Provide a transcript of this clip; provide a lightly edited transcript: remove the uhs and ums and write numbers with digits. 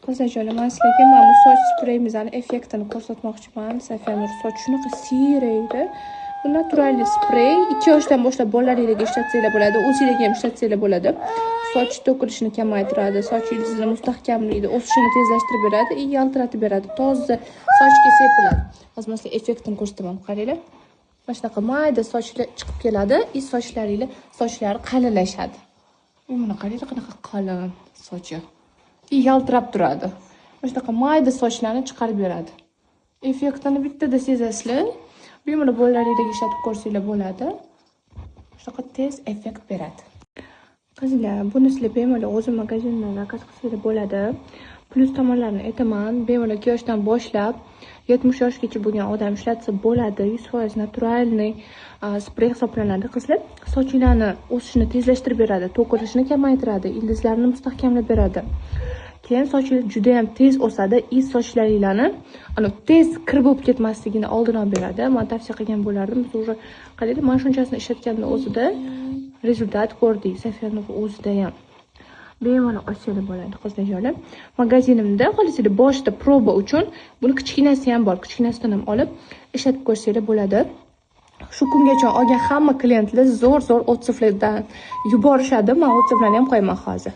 Qizlar, men sizlarga mana bu soch spreyimizni effektini ko'rsatmoqchiman. Safiyanur soch shunaqa siyraydi. Bu naturalli sprey. 2 yoshdan boshlab bolalaringizga ishlatsanglar bo'ladi, o'zingizga ham ishlatsanglar bo'ladi. Soch to'kilishini kamaytiradi, soch ildizini mustahkamlaydi, o'sishini tezlashtirib beradi, yaltiratib beradi. Toza sochga sepiladi. Hozir men sizlarga effektini ko'rsataman. Qaranglar. Mana shunaqa mayda sochlar chiqib keladi, sochlari qalinlashadi. Mana qaranglar, qanaqa qalin sochi. Yaltirab turadi. Mana shunaqa mayda sochlarni chiqarib beradi. Effektini bittada sezasizlar. Bemalol bolalaringizga ishlatib ko'rsanglar bo'ladi. Shunaqa tez effekt beradi. Qizlar, buni sizlar bemalol o'zim magazindan zakaz qilsanglar bo'ladi. Plus tomonlarini aytaman, bemalol 2 yoshdan boshlab 70 yoshgacha bo'lgan odam ishlatsa bo'ladi. 100% naturalniy sprey hisoblanadi. Qizlar, sochinglarni o'sishini tezlashtirib beradi, to'kilishini kamaytiradi, ildizlarni mustahkamlab beradi. Keyin sochlar juda ham tez o'sadi. Sochlaringlarni tez kir bo'lib ketmasligini oldini olib beradi. Men tavsiya qilgan bo'lardim. Biz уже qaranglar, mana shunchasini ishlatganda o'zida rezultat ko'rdik. Safiyanur o'zida ham bemalol olsanglar bo'ladi. Qizlar, magazinimda xolisinglar boshida proba uchun buni kichkinasi ham bor. Kichkinasidan ham olib ishlatib ko'rsanglar bo'ladi. Shu kungacha olgan hamma klientlar zo'r otsiflardan yuborishadi. Men otsiflarni ham qo'yaman hozir.